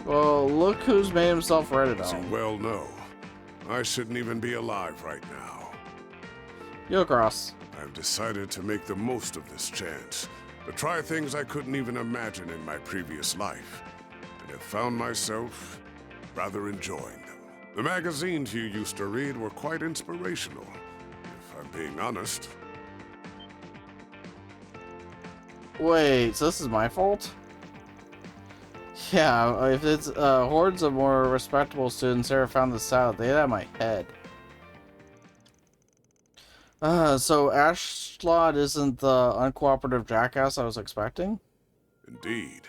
Well, look who's made himself ready As to. you well know, I shouldn't even be alive right now. Yo, Cross. I've decided to make the most of this chance, to try things I couldn't even imagine in my previous life, and have found myself rather enjoying them. The magazines you used to read were quite inspirational, if I'm being honest. Wait, so this is my fault? Yeah, if it's hordes of more respectable students ever found this out, they'd have my head. So Ashlot isn't the uncooperative jackass I was expecting? Indeed.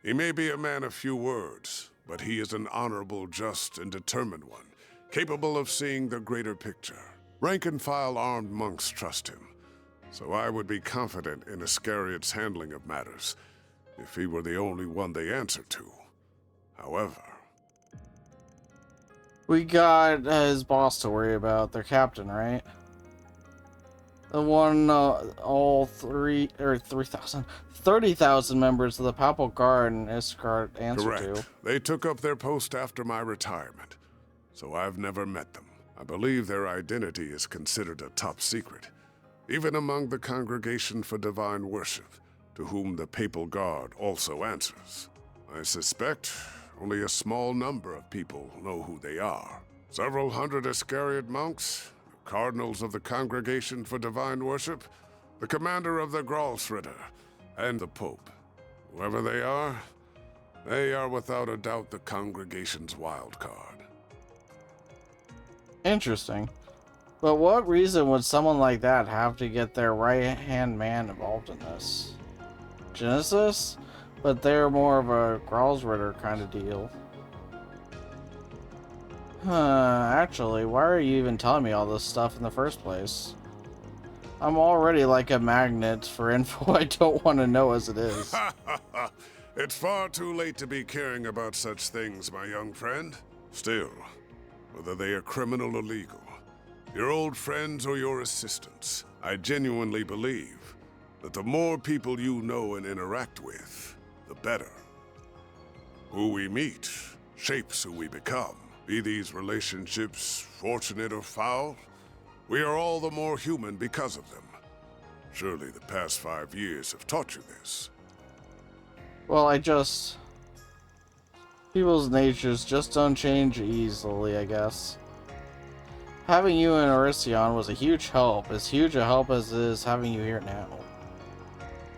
He may be a man of few words, but he is an honorable, just, and determined one, capable of seeing the greater picture. Rank-and-file armed monks trust him, so I would be confident in Iscariot's handling of matters, if he were the only one they answer to. However... We got his boss to worry about, their captain, right? The one all 30,000 members of the Papal Guard and Iscariot answer Correct. to. They took up their post after my retirement, so I've never met them. I believe their identity is considered a top secret, even among the Congregation for Divine Worship, to whom the Papal Guard also answers. I suspect only a small number of people know who they are. Several hundred Iscariot monks, the cardinals of the Congregation for Divine Worship, the commander of the Gralsritter, and the Pope. Whoever they are without a doubt the Congregation's wild card. Interesting. But what reason would someone like that have to get their right-hand man involved in this? Genesis? But they're more of a Gralsritter kind of deal. Actually, why are you even telling me all this stuff in the first place? I'm already like a magnet for info I don't want to know as it is. It's far too late to be caring about such things, my young friend. Still, whether they are criminal or legal, your old friends or your assistants, I genuinely believe that the more people you know and interact with, the better. Who we meet shapes who we become. Be these relationships fortunate or foul, we are all the more human because of them. Surely the past 5 years have taught you this. Well, people's natures just don't change easily, I guess. Having you in Orision was a huge help, as huge a help as it is having you here now.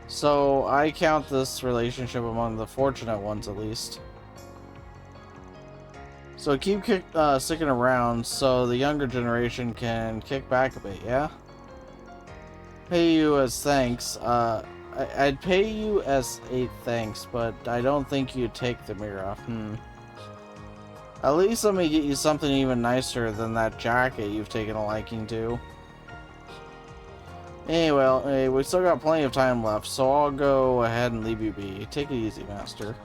So, I count this relationship among the fortunate ones, at least. So keep sticking around so the younger generation can kick back a bit, yeah? Pay you as thanks. I'd pay you as a thanks, but I don't think you'd take the mirror. At least let me get you something even nicer than that jacket you've taken a liking to. Anyway, we still got plenty of time left, so I'll go ahead and leave you be. Take it easy, Master.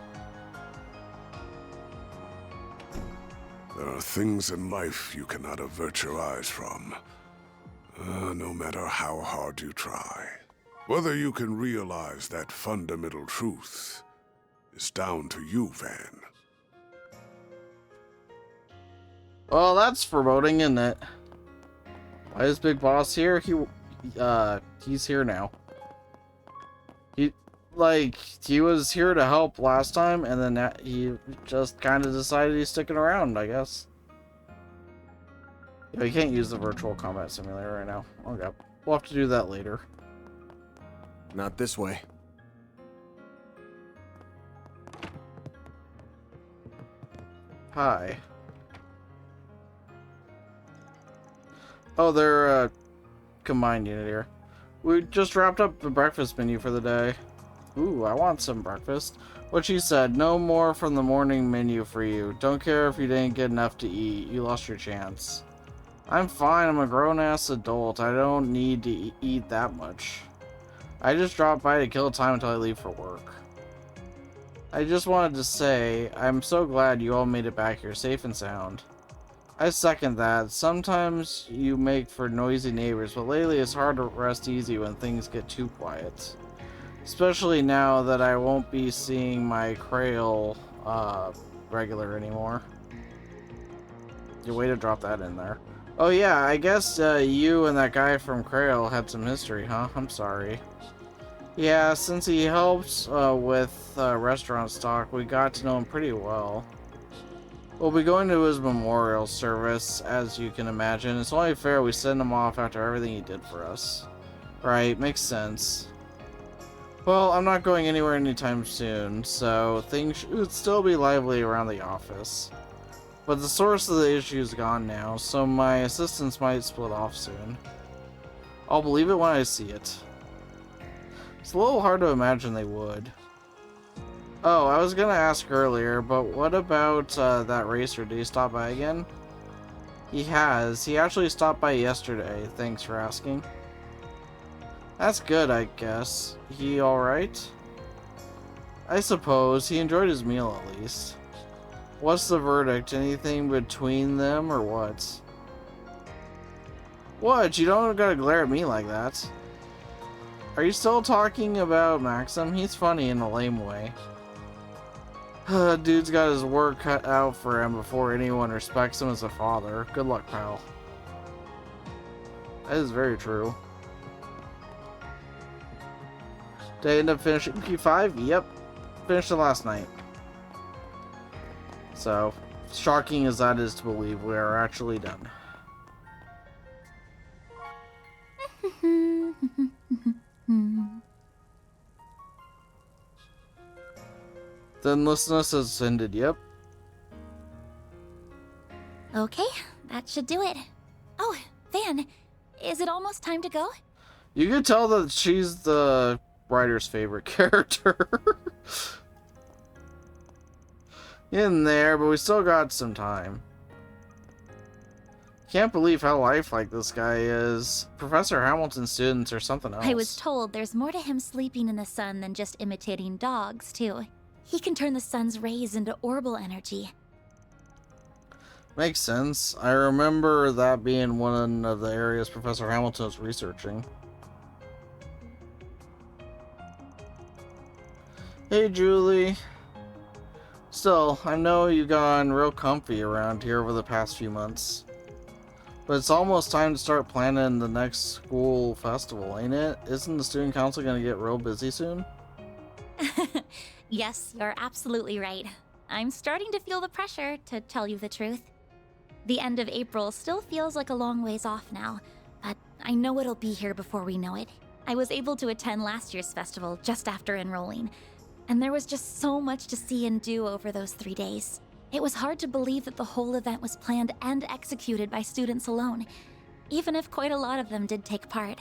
There are things in life you cannot avert your eyes from, no matter how hard you try. Whether you can realize that fundamental truth is down to you, Van. Well, that's foreboding, isn't it? Why is Big Boss here? He's here now. He was here to help last time, and then he just kind of decided he's sticking around, I guess. Yeah, you can't use the virtual combat simulator right now. Okay. We'll have to do that later. Not this way. Hi. Oh, they're a combined unit here. We just wrapped up the breakfast menu for the day. Ooh, I want some breakfast. What she said, no more from the morning menu for you. Don't care if you didn't get enough to eat. You lost your chance. I'm fine. I'm a grown-ass adult. I don't need to eat that much. I just dropped by to kill time until I leave for work. I just wanted to say, I'm so glad you all made it back here safe and sound. I second that. Sometimes you make for noisy neighbors, but lately it's hard to rest easy when things get too quiet. Especially now that I won't be seeing my Krail regular anymore. Your way to drop that in there. Oh yeah, I guess you and that guy from Krail had some history, huh? I'm sorry. Yeah, since he helped with restaurant stock, we got to know him pretty well. We'll be going to his memorial service, as you can imagine. It's only fair we send him off after everything he did for us. Right, makes sense. Well, I'm not going anywhere anytime soon, so things should still be lively around the office. But the source of the issue is gone now, so my assistants might split off soon. I'll believe it when I see it. It's a little hard to imagine they would. Oh, I was gonna ask earlier, but what about that racer? Did he stop by again? He has. He actually stopped by yesterday. Thanks for asking. That's good, I guess. He alright? I suppose. He enjoyed his meal at least. What's the verdict? Anything between them or what? What? You don't gotta glare at me like that. Are you still talking about Maxim? He's funny in a lame way. Dude's got his work cut out for him before anyone respects him as a father. Good luck, pal. That is very true. Did I end up finishing P5? Yep. Finished it last night. So, shocking as that is to believe, we are actually done. The enlistness has ended, yep. Okay, that should do it. Oh, Van, is it almost time to go? You can tell that she's the writer's favorite character. In there, but we still got some time. Can't believe how lifelike this guy is. Professor Hamilton's students are something else. I was told there's more to him sleeping in the sun than just imitating dogs, too. He can turn the sun's rays into orbital energy. Makes sense. I remember that being one of the areas Professor Hamilton was researching. Hey, Julie. Still, I know you've gotten real comfy around here over the past few months. But it's almost time to start planning the next school festival, ain't it? Isn't the student council gonna get real busy soon? Yes, you're absolutely right. I'm starting to feel the pressure, to tell you the truth. The end of April still feels like a long ways off now, but I know it'll be here before we know it. I was able to attend last year's festival just after enrolling, and there was just so much to see and do over those 3 days. It was hard to believe that the whole event was planned and executed by students alone, even if quite a lot of them did take part.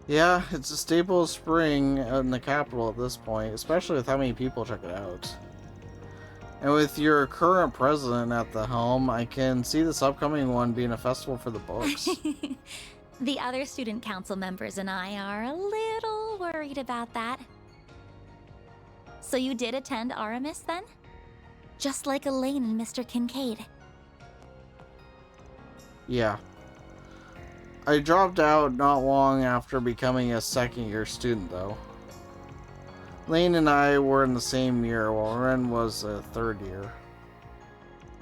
Yeah, it's a staple of spring in the capital at this point, especially with how many people check it out. And with your current president at the helm, I can see this upcoming one being a festival for the books. The other student council members and I are a little worried about that. So you did attend Aramis then? Just like Elaine and Mr. Kincaid. Yeah. I dropped out not long after becoming a second-year student, though. Lane and I were in the same year, while Ren was a third year.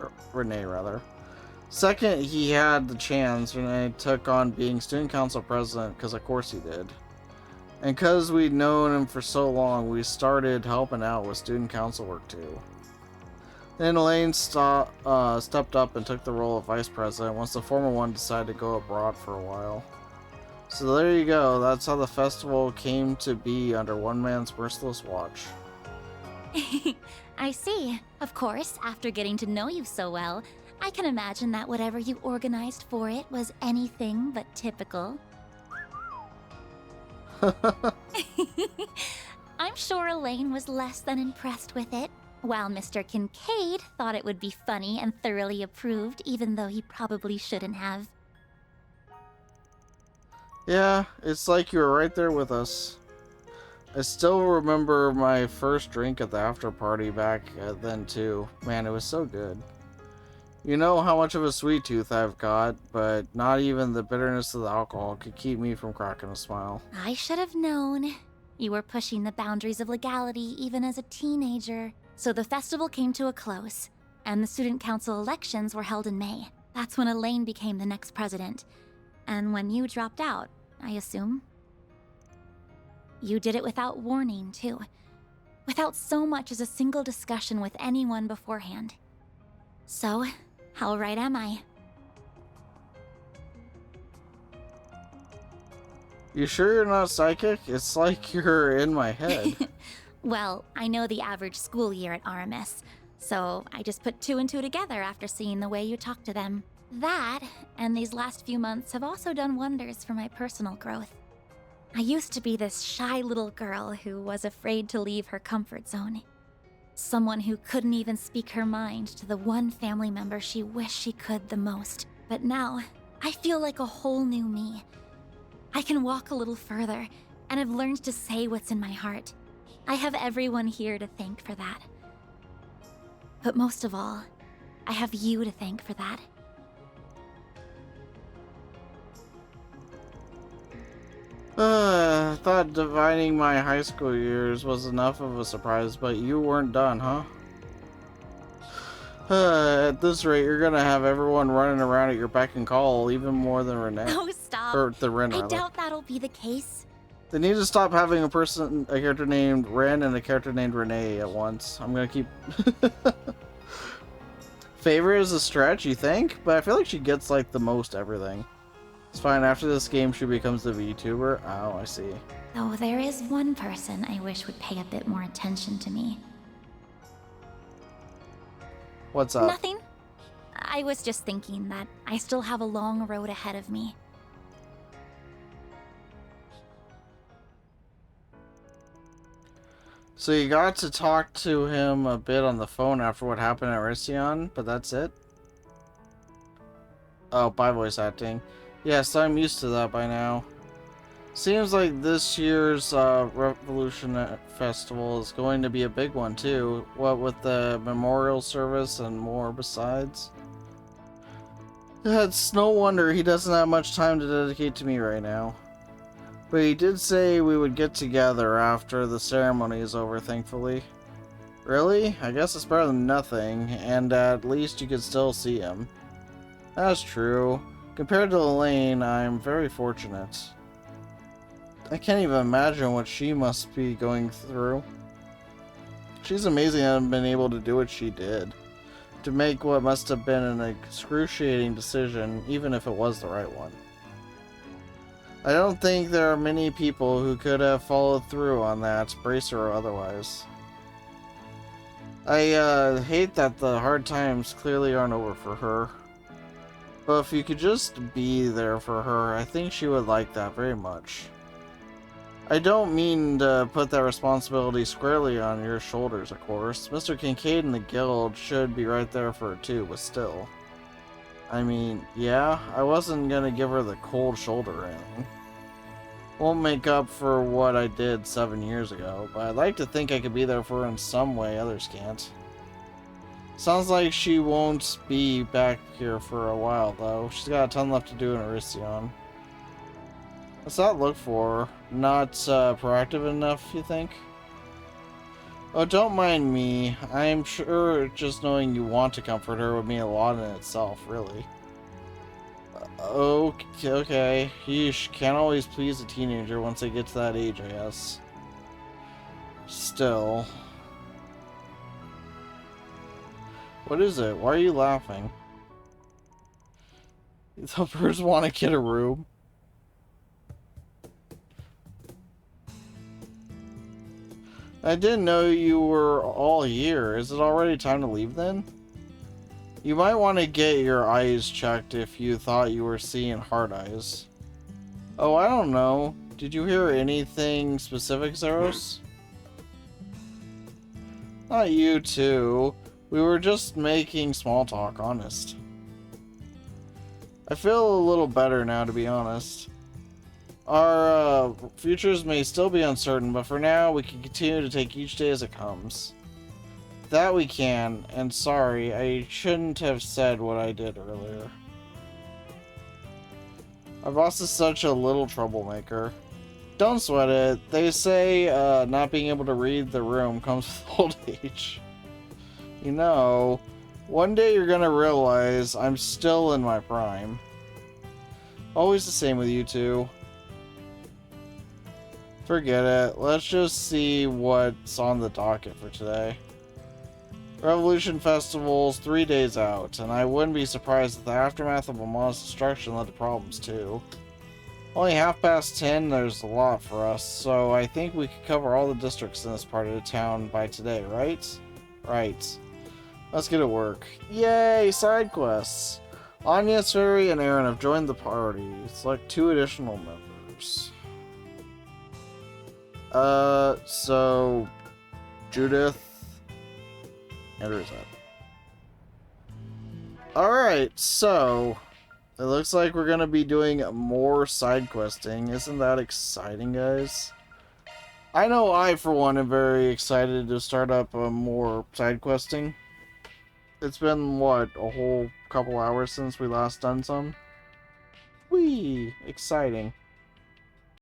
Or Renee, rather. Second, he had the chance, Renee took on being student council president, because of course he did. And because we'd known him for so long, we started helping out with student council work, too. Then Elaine stepped up and took the role of vice president once the former one decided to go abroad for a while. So there you go, that's how the festival came to be under one man's merciless watch. I see. Of course, after getting to know you so well, I can imagine that whatever you organized for it was anything but typical. I'm sure Elaine was less than impressed with it, while Mr. Kincaid thought it would be funny and thoroughly approved, even though he probably shouldn't have. Yeah, it's like you were right there with us. I still remember my first drink at the after party back then too. Man, it was so good. You know how much of a sweet tooth I've got, but not even the bitterness of the alcohol could keep me from cracking a smile. I should have known. You were pushing the boundaries of legality even as a teenager. So the festival came to a close, and the student council elections were held in May. That's when Elaine became the next president. And when you dropped out, I assume. You did it without warning, too. Without so much as a single discussion with anyone beforehand. So, how right am I? You sure you're not psychic? It's like you're in my head. Well, I know the average school year at Aramis, so I just put 2 and 2 together after seeing the way you talk to them. That, and these last few months have also done wonders for my personal growth. I used to be this shy little girl who was afraid to leave her comfort zone. Someone who couldn't even speak her mind to the one family member she wished she could the most. But now, I feel like a whole new me. I can walk a little further, and have learned to say what's in my heart. I have everyone here to thank for that. But most of all, I have you to thank for that. I thought dividing my high school years was enough of a surprise, but you weren't done, huh? At this rate, you're gonna have everyone running around at your beck and call, even more than Renee. Oh, stop. Or the Ren, I rather. doubt that'll be the case. They need to stop having a character named Ren and a character named Renee at once. I'm gonna keep... Favor is a stretch, you think? But I feel like she gets, like, the most everything. It's fine, after this game she becomes the VTuber. Oh, I see. Though there is one person I wish would pay a bit more attention to me. What's up? Nothing. I was just thinking that I still have a long road ahead of me. So you got to talk to him a bit on the phone after what happened at Ricion, but that's it? Oh, by voice acting. Yes, I'm used to that by now. Seems like this year's Revolution Festival is going to be a big one too. What with the memorial service and more besides. It's no wonder he doesn't have much time to dedicate to me right now. But he did say we would get together after the ceremony is over, thankfully. Really? I guess it's better than nothing, and at least you could still see him. That's true. Compared to Elaine, I'm very fortunate. I can't even imagine what she must be going through. She's amazing to have been able to do what she did. To make what must have been an excruciating decision, even if it was the right one. I don't think there are many people who could have followed through on that, bracer or otherwise. I hate that the hard times clearly aren't over for her. But if you could just be there for her, I think she would like that very much. I don't mean to put that responsibility squarely on your shoulders, of course. Mr. Kincaid and the guild should be right there for her too, but still. I mean, yeah, I wasn't gonna give her the cold shoulder or anything. Won't make up for what I did 7 years ago, but I'd like to think I could be there for her in some way others can't. Sounds like she won't be back here for a while, though. She's got a ton left to do in Elysion. What's that look for? Not proactive enough, you think? Oh, don't mind me. I'm sure just knowing you want to comfort her would mean a lot in itself, really. Okay. Yeesh, can't always please a teenager once they get to that age, I guess. Still. What is it? Why are you laughing? The birds want to get a room. I didn't know you were all here. Is it already time to leave then? You might want to get your eyes checked if you thought you were seeing hard eyes. Oh, I don't know. Did you hear anything specific, Zeros? Not you too. We were just making small talk, honest. I feel a little better now, to be honest. Our futures may still be uncertain, but for now, we can continue to take each day as it comes. That we can, and sorry, I shouldn't have said what I did earlier. Our boss is such a little troublemaker. Don't sweat it. They say not being able to read the room comes with old age. You know, one day you're gonna realize I'm still in my prime. Always the same with you two. Forget it. Let's just see what's on the docket for today. Revolution Festival's 3 days out, and I wouldn't be surprised if the aftermath of Amana's destruction led to problems too. Only 10:30, there's a lot for us, so I think we could cover all the districts in this part of the town by today, right? Right. Let's get to work. Yay, side quests! Anya, Suri, and Aaron have joined the party. Select 2 additional members. So Judith and Rosette. Alright, so it looks like we're gonna be doing more side questing. Isn't that exciting, guys? I know I, for one, am very excited to start up more side questing. It's been, what, a whole couple hours since we last done some? Whee! Exciting.